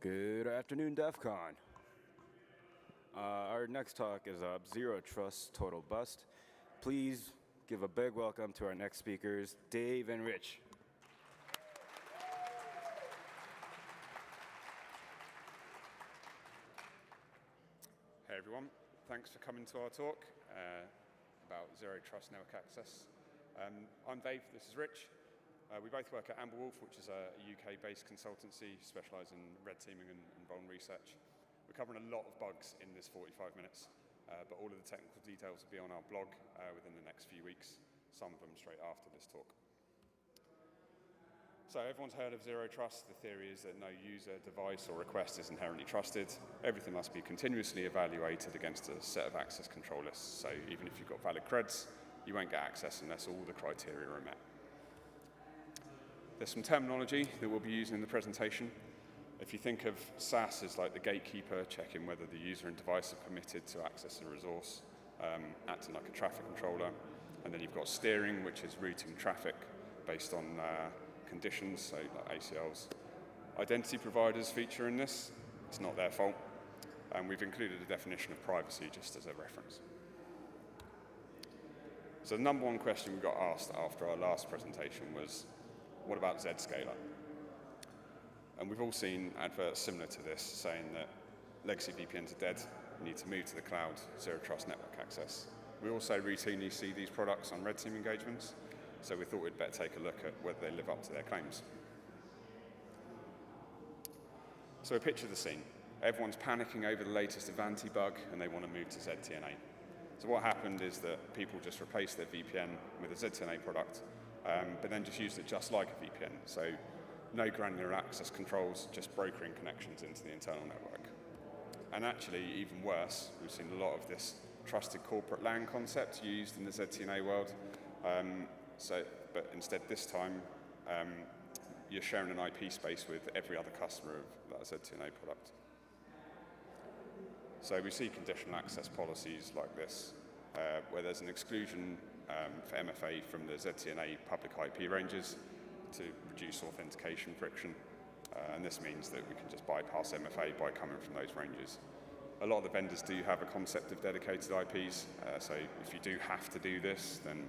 Good afternoon, DEF CON. Our next talk is Zero Trust Total Bust. Please give a big welcome to our next speakers, Dave and Rich. Hey everyone, thanks for coming to our talk about Zero Trust Network Access. I'm Dave, this is Rich. We both work at Amber Wolf, which is a UK-based consultancy specialising in red teaming and vuln research. We're covering a lot of bugs in this 45 minutes, but all of the technical details will be on our blog within the next few weeks, some of them straight after this talk. So everyone's heard of Zero Trust. The theory is that no user, device, or request is inherently trusted. Everything must be continuously evaluated against a set of access control lists. So even if you've got valid creds, you won't get access unless all the criteria are met. There's some terminology that we'll be using in the presentation. If you think of SaaS as like the gatekeeper, checking whether the user and device are permitted to access a resource, acting like a traffic controller. And then you've got steering, which is routing traffic based on conditions, so like ACLs. Identity providers feature in this. It's not their fault. And we've included a definition of privacy just as a reference. So the number one question we got asked after our last presentation was, what about Zscaler? And we've all seen adverts similar to this saying that legacy VPNs are dead, we need to move to the cloud, zero trust network access. We also routinely see these products on red team engagements, so we thought we'd better take a look at whether they live up to their claims. So picture the scene. Everyone's panicking over the latest Avanti bug and they want to move to ZTNA. So what happened is that people just replaced their VPN with a ZTNA product, but then just used it just like a VPN. So no granular access controls, just brokering connections into the internal network. And actually, even worse, we've seen a lot of this trusted corporate LAN concept used in the ZTNA world. But instead this time, you're sharing an IP space with every other customer of that ZTNA product. So we see conditional access policies like this, where there's an exclusion for MFA from the ZTNA public IP ranges to reduce authentication friction. And this means that we can just bypass MFA by coming from those ranges. A lot of the vendors do have a concept of dedicated IPs, so if you do have to do this, then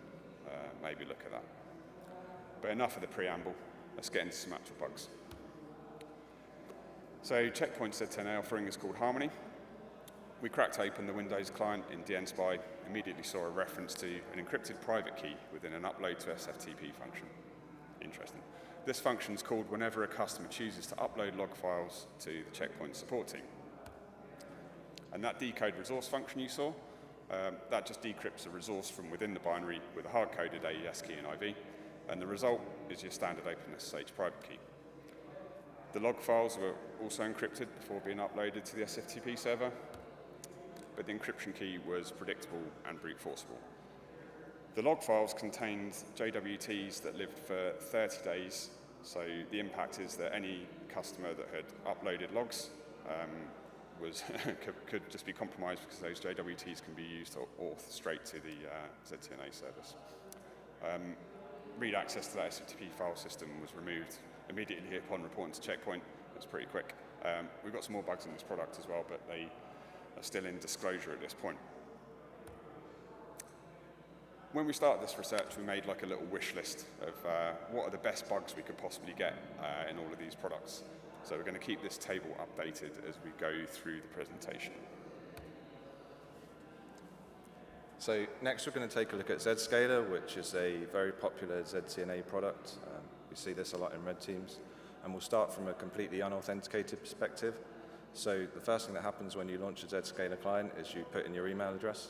maybe look at that. But enough of the preamble, let's get into some actual bugs. So Checkpoint's ZTNA offering is called Harmony. We cracked open the Windows client in DNSpy, immediately saw a reference to an encrypted private key within an upload to SFTP function. Interesting. This function is called whenever a customer chooses to upload log files to the Checkpoint support team. And that decode resource function you saw, that just decrypts a resource from within the binary with a hard-coded AES key and IV, and the result is your standard OpenSSH private key. The log files were also encrypted before being uploaded to the SFTP server, but the encryption key was predictable and brute forceable. The log files contained JWTs that lived for 30 days, so the impact is that any customer that had uploaded logs could just be compromised because those JWTs can be used to auth straight to the ZTNA service. Read access to that SFTP file system was removed immediately upon reporting to Checkpoint. It was pretty quick. We've got some more bugs in this product as well, but they are still in disclosure at this point. When we started this research, we made like a little wish list of what are the best bugs we could possibly get in all of these products. So we're going to keep this table updated as we go through the presentation. So next we're going to take a look at Zscaler, which is a very popular ZTNA product. We see this a lot in red teams. And we'll start from a completely unauthenticated perspective. So the first thing that happens when you launch a Zscaler client is you put in your email address.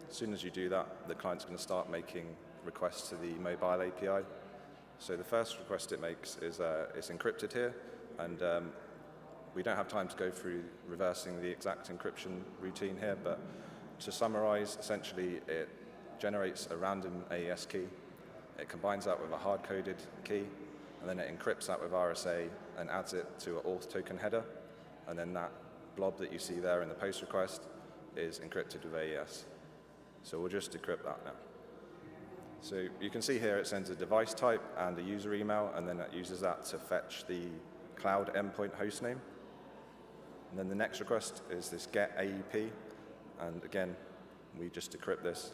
As soon as you do that, the client's going to start making requests to the mobile API. So the first request it makes is it's encrypted here, and we don't have time to go through reversing the exact encryption routine here, but to summarize, essentially it generates a random AES key, it combines that with a hard-coded key, and then it encrypts that with RSA and adds it to an auth token header, and then that blob that you see there in the post request is encrypted with AES. So we'll just decrypt that now. So you can see here it sends a device type and a user email, and then it uses that to fetch the cloud endpoint hostname. And then the next request is this get AEP, and again, we just decrypt this.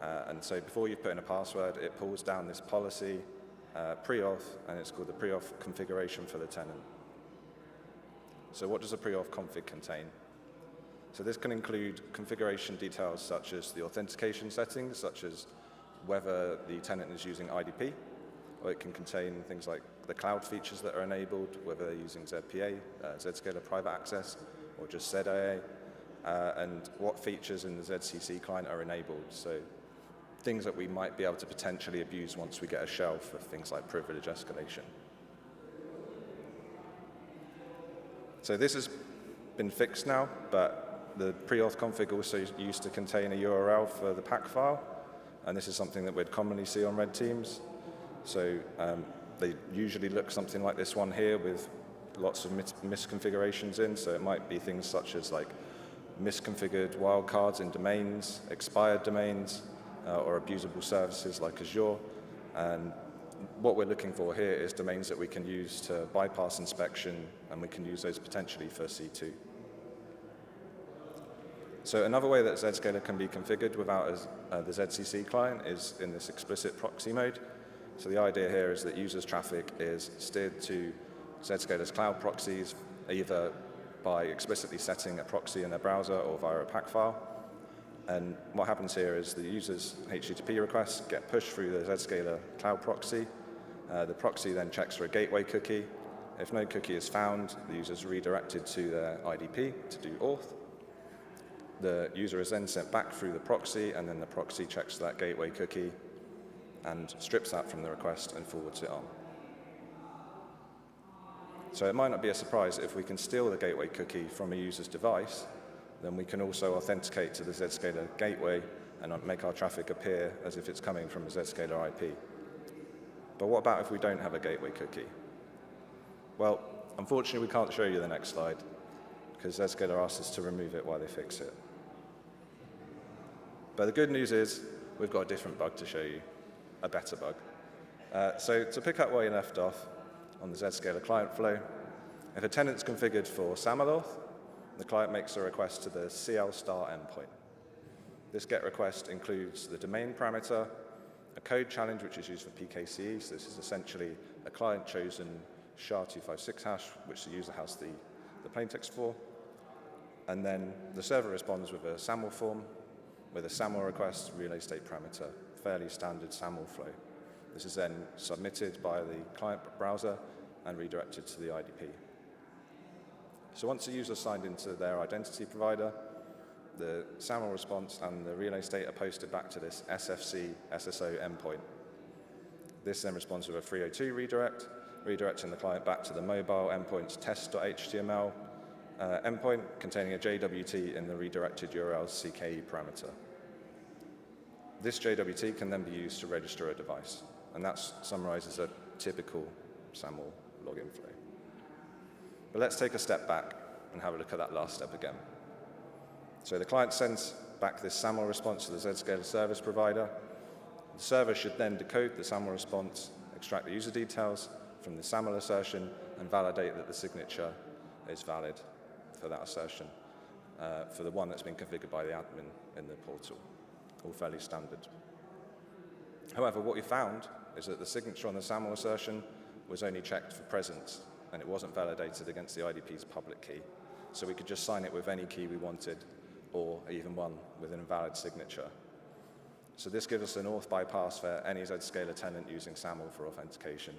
And so before you put in a password, it pulls down this policy pre-auth, and it's called the pre-auth configuration for the tenant. So what does a pre-auth config contain? So this can include configuration details such as the authentication settings, such as whether the tenant is using IDP, or it can contain things like the cloud features that are enabled, whether they're using ZPA, Zscaler Private Access, or just ZIA, and what features in the ZCC client are enabled. So things that we might be able to potentially abuse once we get a shell for things like privilege escalation. So this has been fixed now, but the pre-auth config also used to contain a URL for the pack file, and this is something that we'd commonly see on red teams. So they usually look something like this one here with lots of misconfigurations in, so it might be things such as like misconfigured wildcards in domains, expired domains, or abusable services like Azure. And what we're looking for here is domains that we can use to bypass inspection, and we can use those potentially for C2. So another way that Zscaler can be configured without the ZCC client is in this explicit proxy mode. So the idea here is that users' traffic is steered to Zscaler's cloud proxies, either by explicitly setting a proxy in their browser or via a pack file. And what happens here is the user's HTTP requests get pushed through the Zscaler cloud proxy. The proxy then checks for a gateway cookie. If no cookie is found, the user is redirected to their IDP to do auth. The user is then sent back through the proxy, and then the proxy checks that gateway cookie and strips that from the request and forwards it on. So it might not be a surprise if we can steal the gateway cookie from a user's device, then we can also authenticate to the Zscaler gateway and make our traffic appear as if it's coming from a Zscaler IP. But what about if we don't have a gateway cookie? Well, unfortunately, we can't show you the next slide because Zscaler asked us to remove it while they fix it. But the good news is we've got a different bug to show you, a better bug. So to pick up where you left off on the Zscaler client flow, if a tenant's configured for SAML auth, the client makes a request to the CL star endpoint. This GET request includes the domain parameter, a code challenge, which is used for PKCE. So this is essentially a client-chosen SHA-256 hash, which the user has the plaintext for. And then the server responds with a SAML form, with a SAML request, relay state parameter, fairly standard SAML flow. This is then submitted by the client browser and redirected to the IDP. So once the user signed into their identity provider, the SAML response and the relay state are posted back to this SFC SSO endpoint. This then responds with a 302 redirect, redirecting the client back to the mobile endpoint's test.html endpoint containing a JWT in the redirected URL's CKE parameter. This JWT can then be used to register a device, and that summarizes a typical SAML login flow. But let's take a step back and have a look at that last step again. So the client sends back this SAML response to the Zscaler service provider. The server should then decode the SAML response, extract the user details from the SAML assertion, and validate that the signature is valid for that assertion, for the one that's been configured by the admin in the portal, all fairly standard. However, what we found is that the signature on the SAML assertion was only checked for presence, and it wasn't validated against the IDP's public key. So we could just sign it with any key we wanted, or even one with an invalid signature. So this gives us an auth bypass for any Zscaler tenant using SAML for authentication.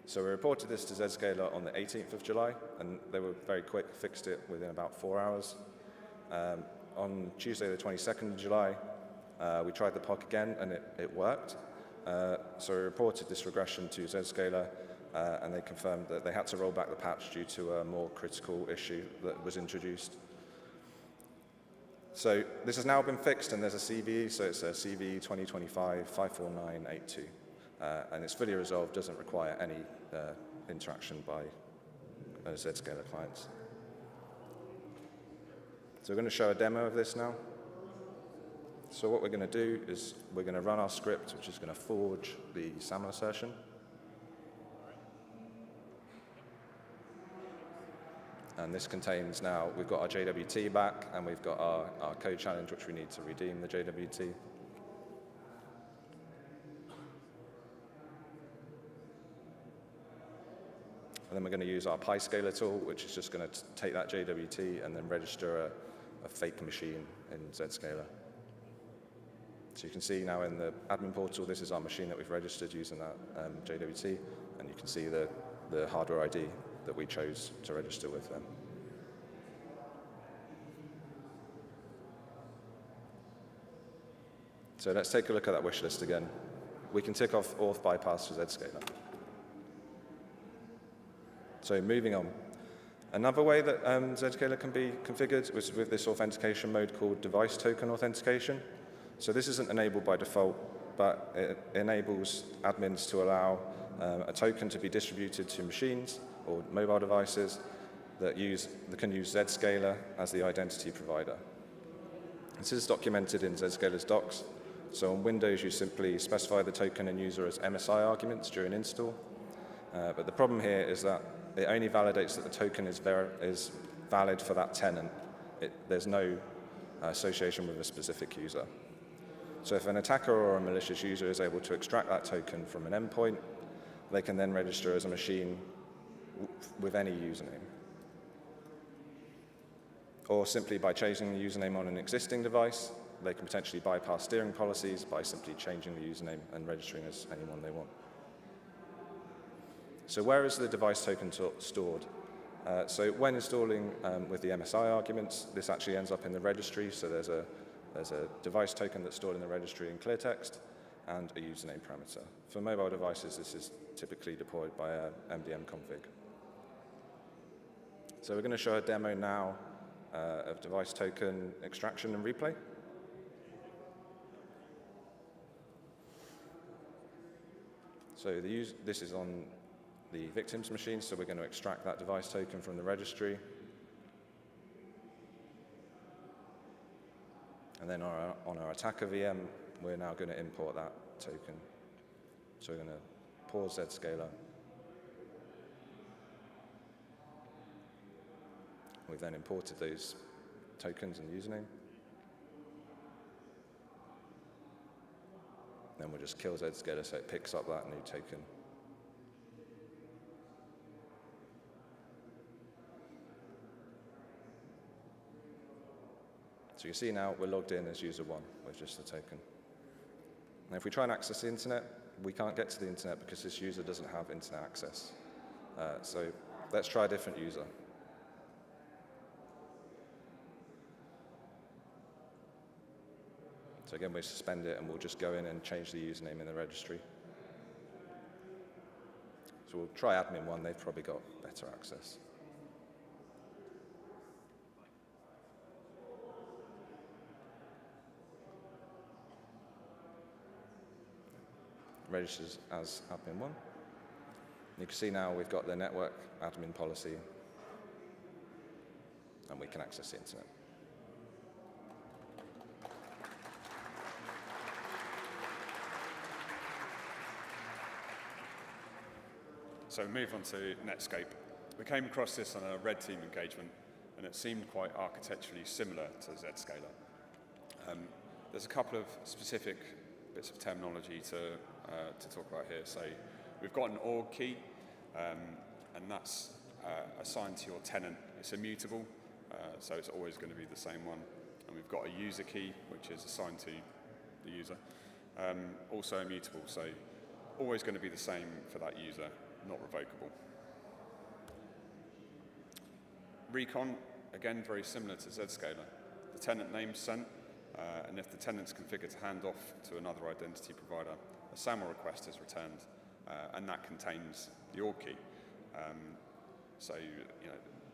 So we reported this to Zscaler on the 18th of July, and they were very quick, fixed it within about 4 hours. On Tuesday, the 22nd of July, we tried the POC again, and it worked. So we reported this regression to Zscaler, and they confirmed that they had to roll back the patch due to a more critical issue that was introduced. So this has now been fixed, and there's a CVE, so it's a CVE 2025-54982. And it's fully resolved, doesn't require any interaction by Zscaler clients. So we're going to show a demo of this now. So what we're going to do is we're going to run our script, which is going to forge the SAML assertion. And this contains now, we've got our JWT back, and we've got our code challenge, which we need to redeem the JWT. And then we're going to use our PyScaler tool, which is just going to take that JWT and then register a fake machine in Zscaler. So you can see now in the admin portal, this is our machine that we've registered using that JWT, and you can see the hardware ID that we chose to register with them. So let's take a look at that wish list again. We can tick off auth bypass for Zscaler. So moving on. Another way that Zscaler can be configured was with this authentication mode called device token authentication. So this isn't enabled by default, but it enables admins to allow a token to be distributed to machines or mobile devices that can use Zscaler as the identity provider. This is documented in Zscaler's docs. So on Windows, you simply specify the token and user as MSI arguments during install. But the problem here is that it only validates that the token is valid for that tenant. There's no association with a specific user. So if an attacker or a malicious user is able to extract that token from an endpoint, they can then register as a machine with any username. Or simply by changing the username on an existing device, they can potentially bypass steering policies by simply changing the username and registering as anyone they want. So where is the device token stored? So when installing with the MSI arguments, this actually ends up in the registry. So there's a device token that's stored in the registry in clear text and a username parameter. For mobile devices, this is typically deployed by a MDM config. So we're going to show a demo now of device token extraction and replay. So this is on the victim's machine, so we're going to extract that device token from the registry. And then on our attacker VM, we're now going to import that token. So we're going to pause Zscaler. We've then imported those tokens and username. Then we'll just kill Zscaler so it picks up that new token. So you see now we're logged in as user 1 with just the token. Now if we try and access the internet, we can't get to the internet because this user doesn't have internet access. So let's try a different user. So again, we suspend it, and we'll just go in and change the username in the registry. So we'll try admin 1. They've probably got better access. Registers as admin 1. You can see now we've got the network admin policy, and we can access the internet. So we move on to Netscape. We came across this on a red team engagement, and it seemed quite architecturally similar to Zscaler. There's a couple of specific bits of terminology to talk about here. So we've got an org key, and that's assigned to your tenant. It's immutable, so it's always going to be the same one. And we've got a user key, which is assigned to the user, also immutable, so always going to be the same for that user, not revocable. Recon, again, very similar to Zscaler. The tenant name's sent, and if the tenant's configured to hand off to another identity provider, a SAML request is returned, and that contains the org key. So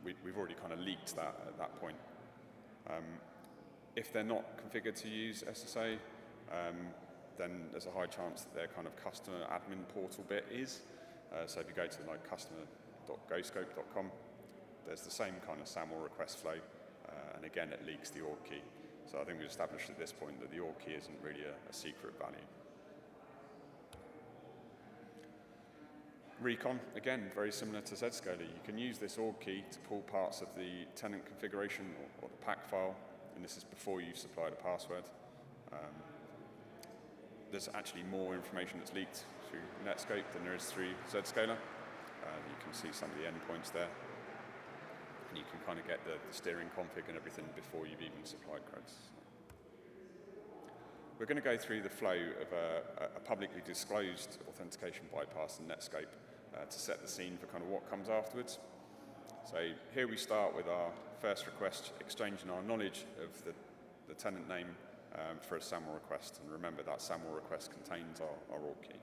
we've already kind of leaked that at that point. If they're not configured to use SSA, then there's a high chance that their kind of customer admin portal bit is. So if you go to like customer.goscope.com, there's the same kind of SAML request flow, and again it leaks the org key. So I think we've established at this point that the org key isn't really a secret value. Recon, again, very similar to Zscaler. You can use this org key to pull parts of the tenant configuration or the pack file, and this is before you've supplied a password. There's actually more information that's leaked through Netscape than there is through Zscaler. You can see some of the endpoints there, and you can kind of get the steering config and everything before you've even supplied creds. We're going to go through the flow of a publicly disclosed authentication bypass in Netscape to set the scene for kind of what comes afterwards. So here we start with our first request, exchanging our knowledge of the tenant name for a SAML request. And remember, that SAML request contains our org key.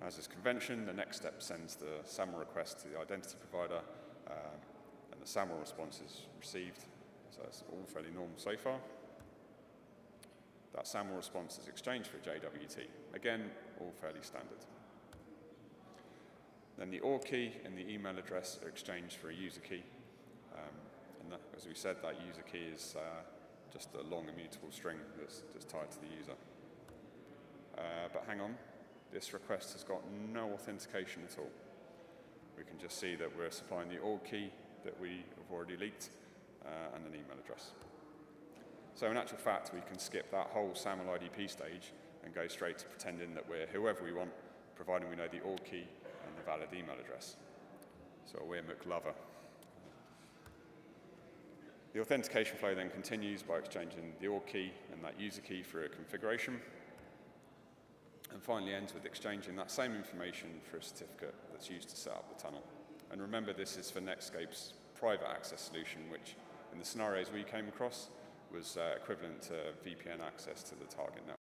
As is convention, the next step sends the SAML request to the identity provider, and the SAML response is received. So it's all fairly normal so far. That SAML response is exchanged for a JWT. Again, all fairly standard. Then the org key and the email address are exchanged for a user key. And that, as we said, that user key is just a long immutable string that's tied to the user. But hang on, this request has got no authentication at all. We can just see that we're supplying the org key that we have already leaked and an email address. So in actual fact, we can skip that whole SAML IDP stage and go straight to pretending that we're whoever we want, providing we know the org key and the valid email address. So we're McLover. The authentication flow then continues by exchanging the org key and that user key for a configuration, and finally ends with exchanging that same information for a certificate that's used to set up the tunnel. And remember, this is for Netscape's private access solution, which in the scenarios we came across was equivalent to VPN access to the target network.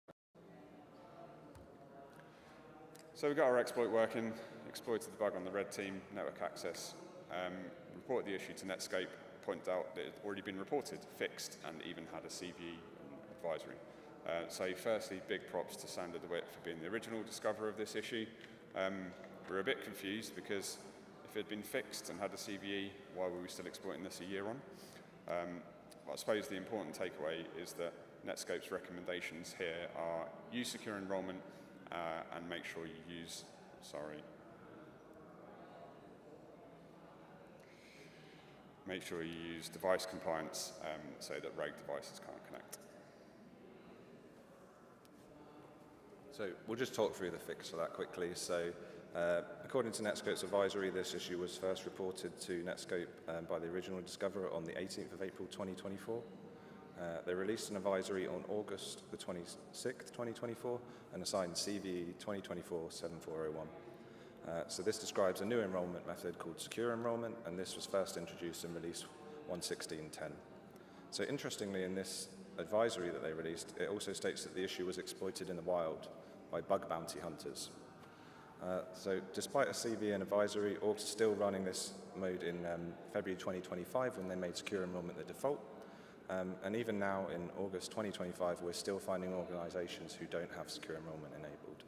So we got our exploit working, exploited the bug on the red team, network access, reported the issue to Netscape, pointed out that it had already been reported, fixed, and even had a CVE advisory. So firstly, big props to Sander DeWitt for being the original discoverer of this issue. We're a bit confused because if it had been fixed and had a CVE, why were we still exploiting this a year on? I suppose the important takeaway is that Netscape's recommendations here are use secure enrollment and make sure you use, make sure you use device compliance so that rogue devices can't connect. So we'll just talk through the fix for that quickly. So according to Netscape's advisory, this issue was first reported to Netscape by the original discoverer on the 18th of April 2024. They released an advisory on August the 26th, 2024, and assigned CVE 2024-7401. So this describes a new enrollment method called secure enrollment, and this was first introduced in release 116.10. So interestingly, in this advisory that they released, it also states that the issue was exploited in the wild by bug bounty hunters. So despite a CVE and advisory, orgs are still running this mode in February 2025 when they made secure enrollment the default. And even now in August 2025, we're still finding organizations who don't have secure enrollment enabled.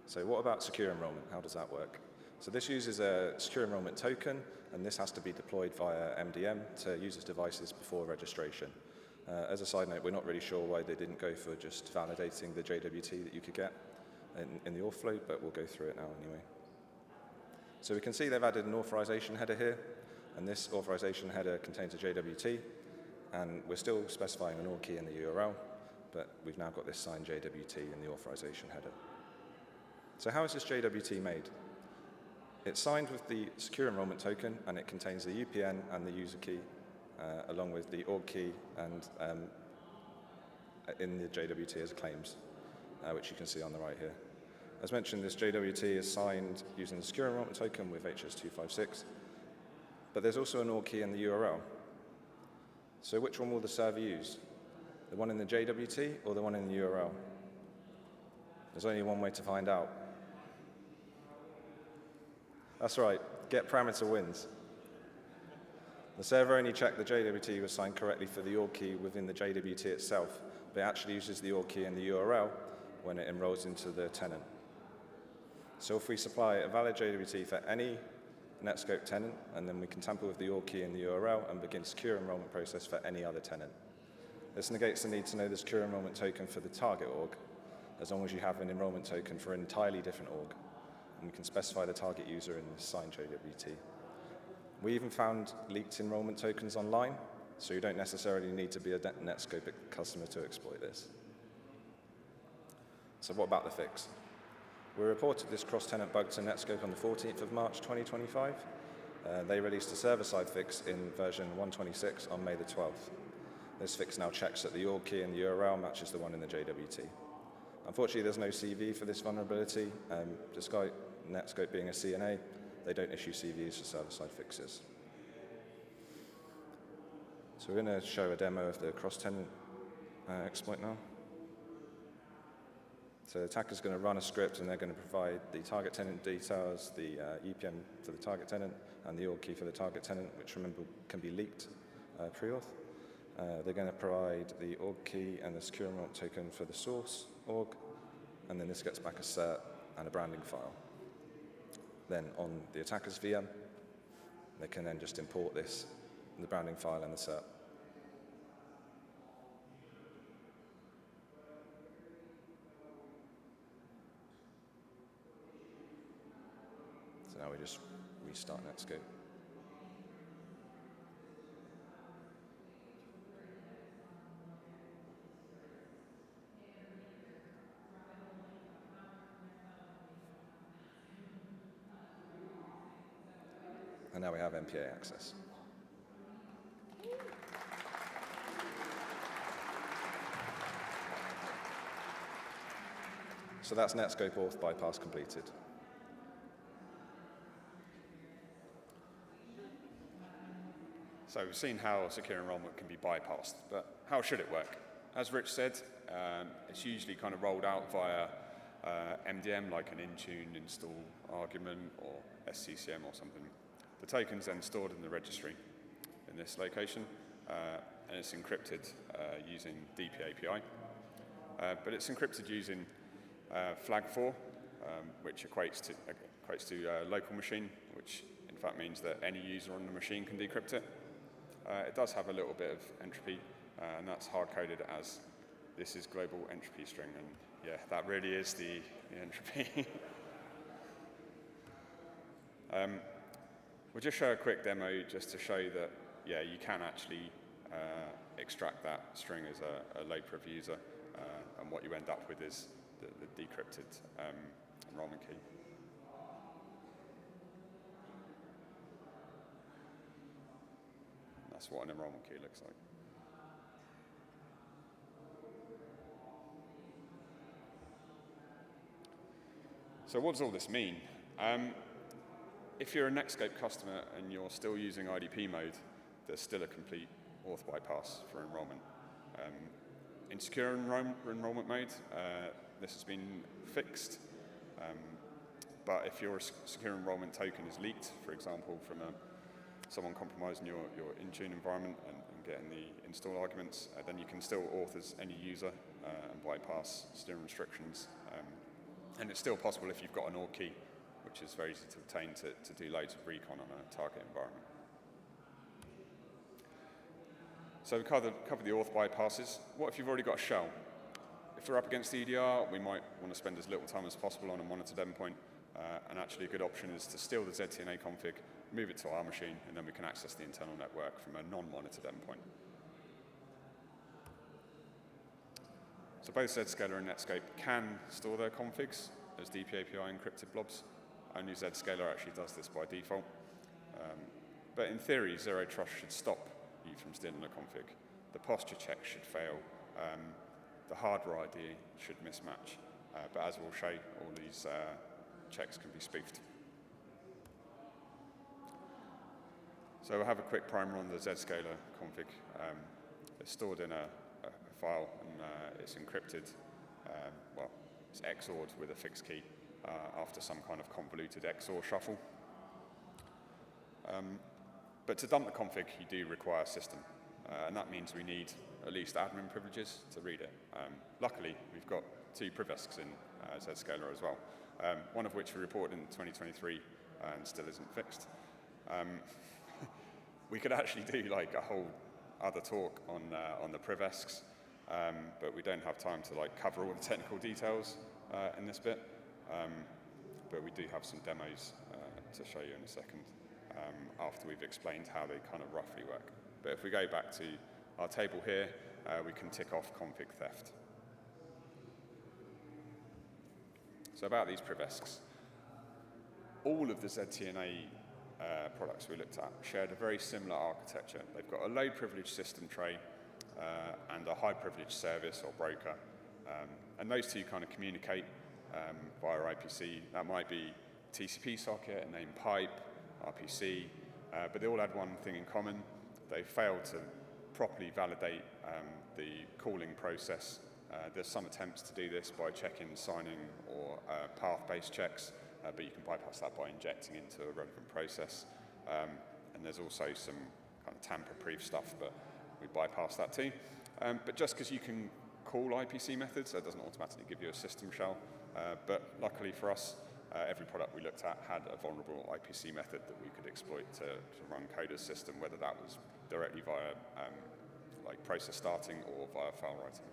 So what about secure enrollment? How does that work? So this uses a secure enrollment token, and this has to be deployed via MDM to users' devices before registration. As a side note, we're not really sure why they didn't go for just validating the JWT that you could get in the auth flow, but we'll go through it now anyway. So we can see they've added an authorization header here, and this authorization header contains a JWT, and we're still specifying an org key in the URL, but we've now got this signed JWT in the authorization header. So how is this JWT made? It's signed with the secure enrollment token, and it contains the UPN and the user key, along with the org key and in the JWT as claims, which you can see on the right here. As mentioned, this JWT is signed using the secure enrollment token with HS256, but there's also an org key in the URL. So which one will the server use? The one in the JWT or the one in the URL? There's only one way to find out. That's right, get parameter wins. The server only checked the JWT was signed correctly for the org key within the JWT itself, but it actually uses the org key in the URL when it enrolls into the tenant. So if we supply a valid JWT for any Netscape tenant, and then we can tamper with the org key in the URL and begin secure enrollment process for any other tenant. This negates the need to know the secure enrollment token for the target org, as long as you have an enrollment token for an entirely different org. And you can specify the target user in the signed JWT. We even found leaked enrollment tokens online, so you don't necessarily need to be a Netscope customer to exploit this. So what about the fix? We reported this cross-tenant bug to Netscope on the 14th of March 2025. They released a server-side fix in version 126 on May the 12th. This fix now checks that the org key in the URL matches the one in the JWT. Unfortunately, there's no CV for this vulnerability. Despite Netscope being a CNA, they don't issue CVs for server-side fixes. So we're going to show a demo of the cross-tenant exploit now. So the attacker's going to run a script, and they're going to provide the target tenant details, the EPM for the target tenant, and the org key for the target tenant, which, remember, can be leaked pre-auth. They're going to provide the org key and the secure enrollment token for the source org, and then this gets back a cert and a branding file. Then on the attacker's VM, they can then just import this, the branding file and the cert. So now we just restart Netscope. And now we have MPA access. So that's Netscope auth bypass completed. So we've seen how secure enrollment can be bypassed, but how should it work? As Rich said, it's usually kind of rolled out via MDM, like an in-tune install argument or SCCM or something. The token's then stored in the registry in this location, and it's encrypted using DP-API. But it's encrypted using flag4, which equates to local machine, which in fact means that any user on the machine can decrypt it. It does have a little bit of entropy, and that's hard-coded as this is global entropy string, and yeah, that really is the entropy. We'll just show a quick demo just to show that, yeah, you can actually extract that string as a low-priv user, and what you end up with is the decrypted enrollment key. That's what an enrollment key looks like. So what does all this mean? If you're a Netscope customer and you're still using IDP mode, there's still a complete auth bypass for enrollment. In secure enrollment mode, this has been fixed, but if your secure enrollment token is leaked, for example, from someone compromising your in-tune environment and getting the install arguments, then you can still auth as any user and bypass steering restrictions. And it's still possible if you've got an org key, which is very easy to obtain to do loads of recon on a target environment. So we covered the auth bypasses. What if you've already got a shell? If we're up against the EDR, we might want to spend as little time as possible on a monitored endpoint. And actually a good option is to steal the ZTNA config, move it to our machine, and then we can access the internal network from a non-monitored endpoint. So both Zscaler and Netscope can store their configs as DP-API encrypted blobs. Only Zscaler actually does this by default. But in theory, zero trust should stop you from stealing a config. The posture check should fail. The hardware ID should mismatch. But as we'll show, all these checks can be spoofed. So we'll have a quick primer on the Zscaler config. It's stored in a file, and it's encrypted. Well, it's XORed with a fixed key after some kind of convoluted XOR shuffle. But to dump the config, you do require a system, and that means we need at least admin privileges to read it. Luckily, we've got 2 privesks in Zscaler as well, one of which we reported in 2023 and still isn't fixed. We could actually do like a whole other talk on the privesks, but we don't have time to cover all the technical details in this bit. But we do have some demos to show you in a second after we've explained how they kind of roughly work. But if we go back to our table here, we can tick off config theft. So about these privesks, all of the ZTNA products we looked at shared a very similar architecture. They've got a low privilege system tray and a high privilege service or broker. And those two kind of communicate via IPC. That might be TCP socket, a named pipe, RPC, but they all had one thing in common. They failed to properly validate the calling process. There's some attempts to do this by checking signing or path-based checks, but you can bypass that by injecting into a relevant process. And there's also some kind of tamper-proof stuff, but we bypass that too. But just because you can call IPC methods, that doesn't automatically give you a system shell. But luckily for us, every product we looked at had a vulnerable IPC method that we could exploit to run Coda's system, whether that was directly via process starting or via file writing.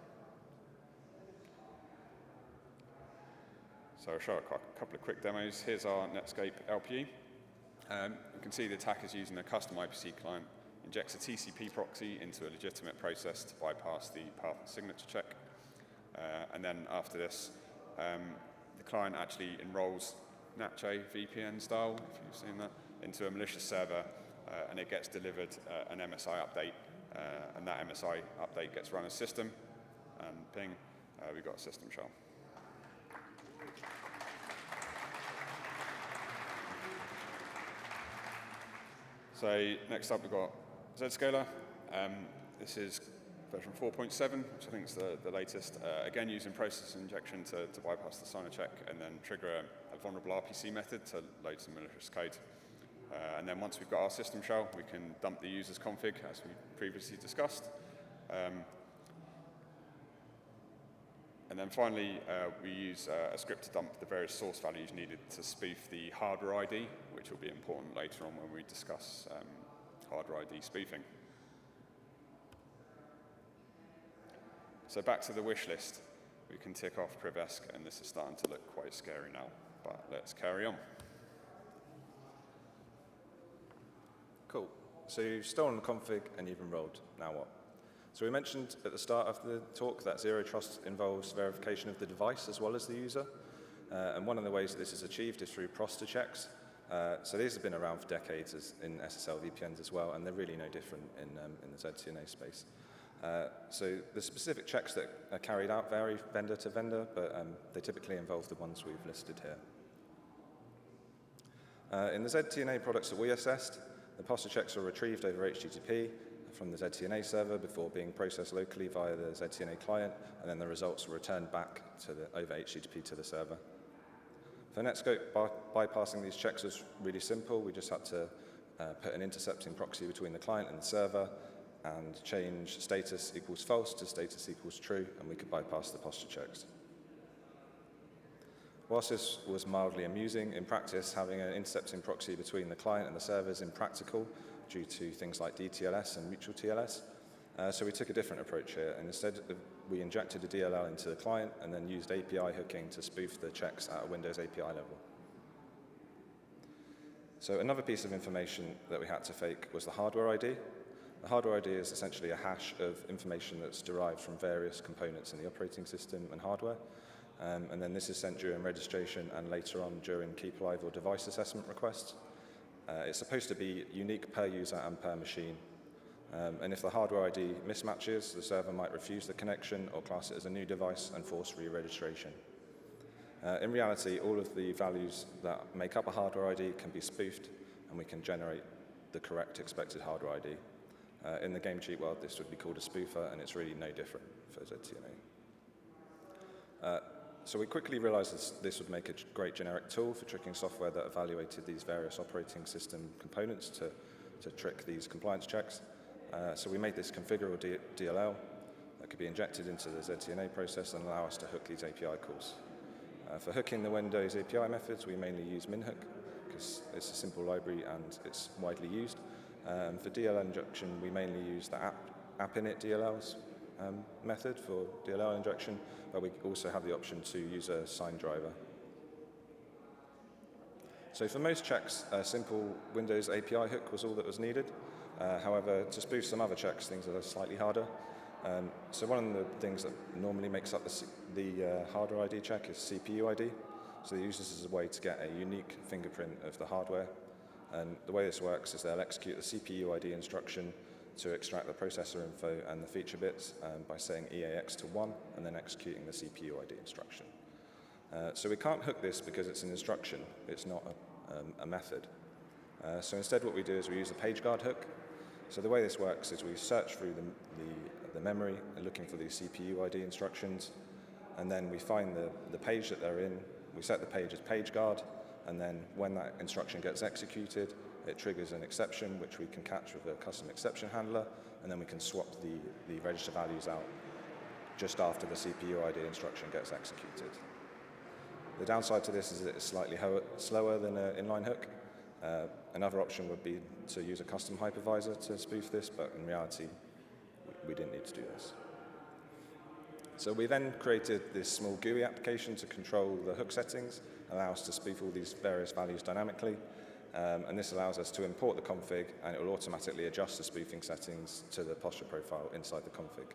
So I'll show a couple of quick demos. Here's our Netscape LPE. You can see the attacker's using a custom IPC client, injects a TCP proxy into a legitimate process to bypass the path and signature check. And then after this, the client actually enrolls Nacho VPN style, if you've seen that, into a malicious server, and it gets delivered an MSI update, and that MSI update gets run as system, and ping, we've got a system shell. So next up we've got Zscaler. This is version 4.7, which I think is the latest. Again, using process injection to bypass the signer check and then trigger a vulnerable RPC method to load some malicious code. And then once we've got our system shell, we can dump the user's config, as we previously discussed. And then finally, we use a script to dump the various source values needed to spoof the hardware ID, which will be important later on when we discuss hardware ID spoofing. So back to the wish list. We can tick off Privesk, and this is starting to look quite scary now, but let's carry on. Cool. So you've stolen the config and you've enrolled. Now what? So we mentioned at the start of the talk that Zero Trust involves verification of the device as well as the user. And one of the ways that this is achieved is through proster checks. So these have been around for decades in SSL VPNs as well, and they're really no different in the ZTNA space. So the specific checks that are carried out vary vendor to vendor, but they typically involve the ones we've listed here. In the ZTNA products that we assessed, the proster checks are retrieved over HTTP from the ZTNA server before being processed locally via the ZTNA client, and then the results are returned back over HTTP to the server. For Netscape, bypassing these checks was really simple. We just had to put an intercepting proxy between the client and the server and change status equals false to status equals true, and we could bypass the posture checks. Whilst this was mildly amusing, in practice, having an intercepting proxy between the client and the server is impractical due to things like DTLS and mutual TLS. So we took a different approach here, and instead we injected a DLL into the client and then used API hooking to spoof the checks at a Windows API level. So another piece of information that we had to fake was the hardware ID. The hardware ID is essentially a hash of information that's derived from various components in the operating system and hardware. And then this is sent during registration and later on during keep alive or device assessment requests. It's supposed to be unique per user and per machine. And if the hardware ID mismatches, the server might refuse the connection or class it as a new device and force re-registration. In reality, all of the values that make up a hardware ID can be spoofed, and we can generate the correct expected hardware ID. In the game cheat world, this would be called a spoofer, and it's really no different for ZTNA. So we quickly realized this would make a great generic tool for tricking software that evaluated these various operating system components to trick these compliance checks. So we made this configurable DLL that could be injected into the ZTNA process and allow us to hook these API calls. For hooking the Windows API methods, we mainly use minhook because it's a simple library and it's widely used. For DLL injection, we mainly use the app init DLLs, method for DLL injection, but we also have the option to use a signed driver. So for most checks, a simple Windows API hook was all that was needed. However, to spoof some other checks, things are slightly harder. So one of the things that normally makes up the hardware ID check is CPU ID. So they use this as a way to get a unique fingerprint of the hardware. And the way this works is they'll execute the CPU ID instruction to extract the processor info and the feature bits by saying EAX to 1 and then executing the CPU ID instruction. So we can't hook this because it's an instruction, it's not a method. So instead what we do is we use a page guard hook. So the way this works is we search through the memory looking for these CPU ID instructions, and then we find the page that they're in, we set the page as page guard, and then when that instruction gets executed, it triggers an exception which we can catch with a custom exception handler, and then we can swap the register values out just after the CPU ID instruction gets executed. The downside to this is that it's slightly slower than an inline hook. Another option would be to use a custom hypervisor to spoof this, but in reality, we didn't need to do this. So we then created this small GUI application to control the hook settings, allow us to spoof all these various values dynamically, and this allows us to import the config, and it will automatically adjust the spoofing settings to the posture profile inside the config.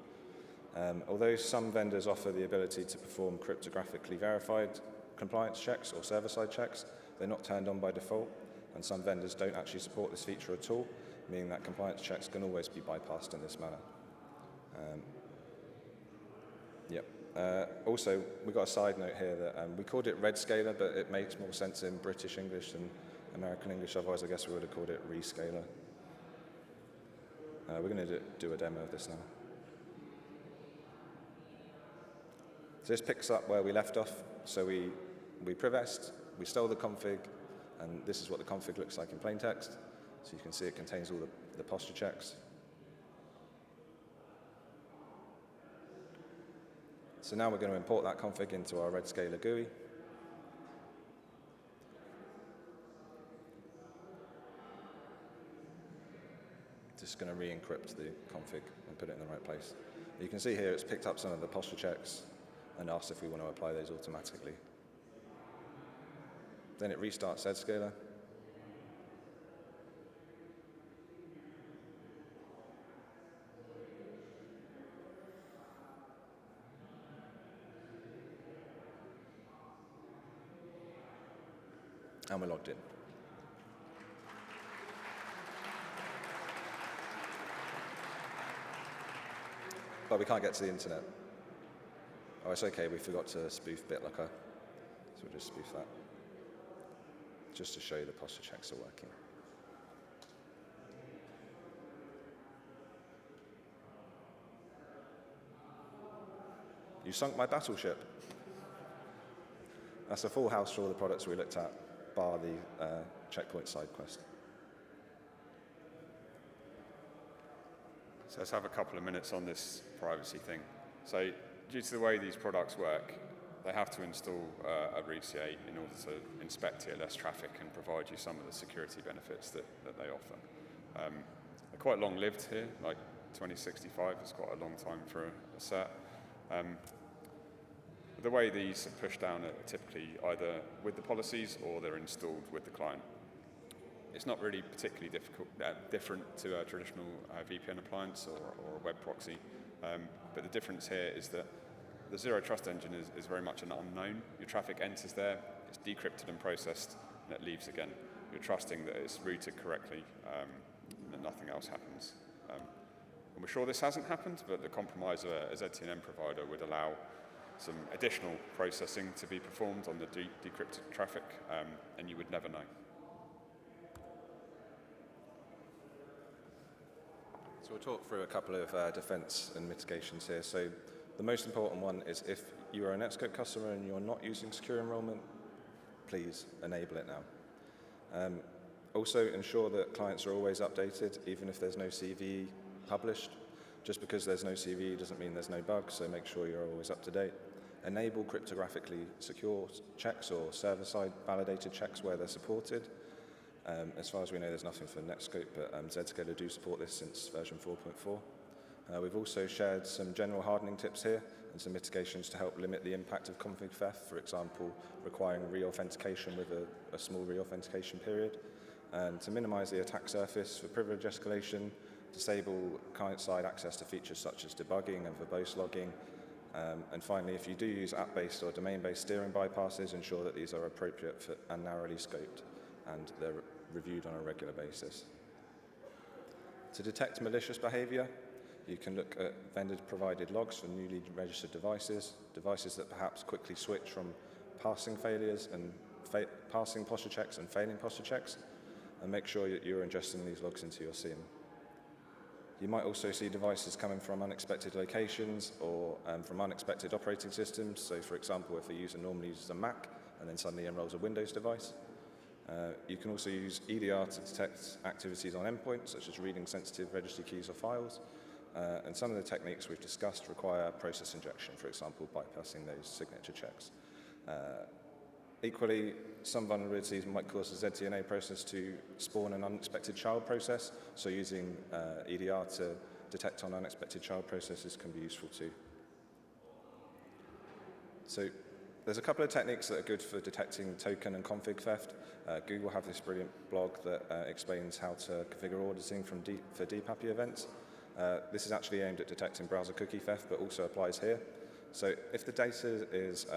Although some vendors offer the ability to perform cryptographically verified compliance checks or server-side checks, they're not turned on by default, and some vendors don't actually support this feature at all, meaning that compliance checks can always be bypassed in this manner. Also, we've got a side note here that we called it red scaler, but it makes more sense in British English than American English, otherwise I guess we would have called it rescaler. We're going to do a demo of this now. So this picks up where we left off. So we privest, we stole the config, and this is what the config looks like in plain text. So you can see it contains all the posture checks. So now we're going to import that config into our red scaler GUI. Just going to re-encrypt the config and put it in the right place. You can see here it's picked up some of the posture checks and asked if we want to apply those automatically. Then it restarts Zscaler. And we're logged in. But we can't get to the internet. Oh, it's okay, we forgot to spoof BitLocker. So we'll just spoof that. Just to show you the posture checks are working. You sunk my battleship. That's a full house for all the products we looked at, bar the checkpoint side quest. So let's have a couple of minutes on this privacy thing. So due to the way these products work, they have to install a read C8 in order to inspect TLS traffic and provide you some of the security benefits that they offer. They're quite long-lived here, like 2065 is quite a long time for a cert. The way these are pushed down are typically either with the policies or they're installed with the client. It's not really particularly different to a traditional VPN appliance or a web proxy, but the difference here is that the Zero Trust engine is very much an unknown. Your traffic enters there, it's decrypted and processed, and it leaves again. You're trusting that it's routed correctly and that nothing else happens. And we're sure this hasn't happened, but the compromise of a ZTNM provider would allow some additional processing to be performed on the decrypted traffic, and you would never know. So we'll talk through a couple of defense and mitigations here. So the most important one is if you are a Netscope customer and you're not using secure enrollment, please enable it now. Also ensure that clients are always updated, even if there's no CVE published. Just because there's no CVE doesn't mean there's no bugs, so make sure you're always up to date. Enable cryptographically secure checks or server-side validated checks where they're supported. As far as we know, there's nothing for Netscope, but Zscaler do support this since version 4.4. We've also shared some general hardening tips here and some mitigations to help limit the impact of config theft, for example, requiring re-authentication with a small re-authentication period. And to minimize the attack surface for privilege escalation, disable client-side access to features such as debugging and verbose logging. And finally, if you do use app-based or domain-based steering bypasses, ensure that these are appropriate and narrowly scoped, and they're reviewed on a regular basis. To detect malicious behavior, you can look at vendor-provided logs for newly registered devices that perhaps quickly switch from passing failures and passing posture checks and failing posture checks, and make sure that you're ingesting these logs into your SIEM. You might also see devices coming from unexpected locations or from unexpected operating systems. So for example, if a user normally uses a Mac and then suddenly enrolls a Windows device. You can also use EDR to detect activities on endpoints, such as reading sensitive registry keys or files. And some of the techniques we've discussed require process injection, for example, bypassing those signature checks. Equally, some vulnerabilities might cause the ZTNA process to spawn an unexpected child process, so using EDR to detect on unexpected child processes can be useful too. So there's a couple of techniques that are good for detecting token and config theft. Google have this brilliant blog that explains how to configure auditing for DPAPI events. This is actually aimed at detecting browser cookie theft, but also applies here. So if the data is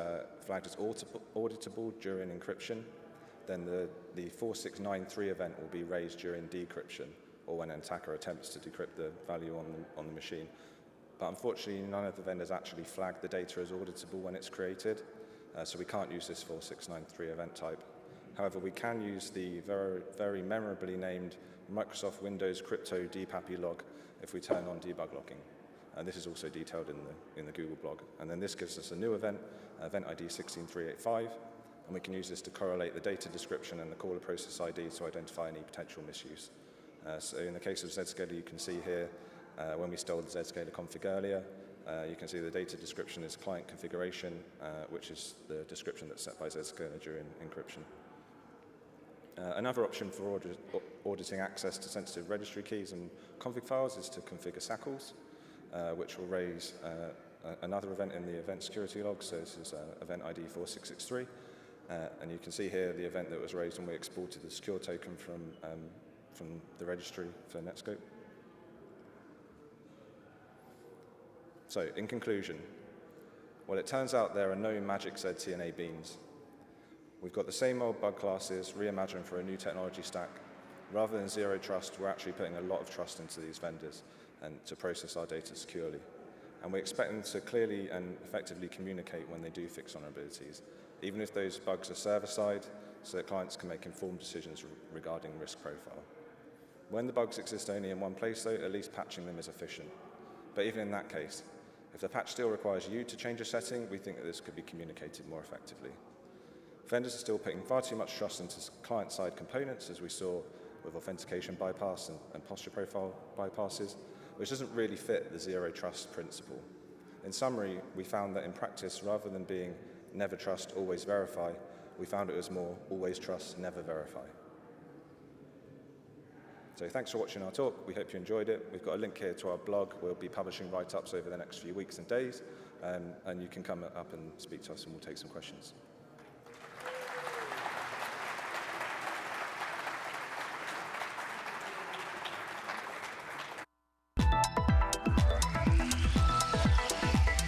flagged as auditable during encryption, then the 4693 event will be raised during decryption, or when an attacker attempts to decrypt the value on the machine. But unfortunately, none of the vendors actually flag the data as auditable when it's created, so we can't use this 4693 event type. However, we can use the very, very memorably named Microsoft Windows Crypto DPAPI log if we turn on debug logging. And this is also detailed in the Google blog. And then this gives us a new event, event ID 16385, and we can use this to correlate the data description and the caller process ID to identify any potential misuse. So in the case of Zscaler, you can see here, when we stole the Zscaler config earlier, you can see the data description is client configuration, which is the description that's set by Zscaler during encryption. Another option for auditing access to sensitive registry keys and config files is to configure SACLs, which will raise another event in the event security log. So this is event ID 4663. And you can see here the event that was raised when we exported the secure token from the registry for Netscope. So in conclusion, well, it turns out there are no magic ZTNA beans. We've got the same old bug classes reimagined for a new technology stack. Rather than zero trust, we're actually putting a lot of trust into these vendors and to process our data securely. And we expect them to clearly and effectively communicate when they do fix vulnerabilities, even if those bugs are server-side, so that clients can make informed decisions regarding risk profile. When the bugs exist only in one place, though, at least patching them is efficient. But even in that case, if the patch still requires you to change a setting, we think that this could be communicated more effectively. Vendors are still putting far too much trust into client-side components, as we saw with authentication bypass and posture profile bypasses, which doesn't really fit the zero trust principle. In summary, we found that in practice, rather than being never trust, always verify, we found it was more always trust, never verify. So thanks for watching our talk. We hope you enjoyed it. We've got a link here to our blog. We'll be publishing write-ups over the next few weeks and days, and you can come up and speak to us and we'll take some questions.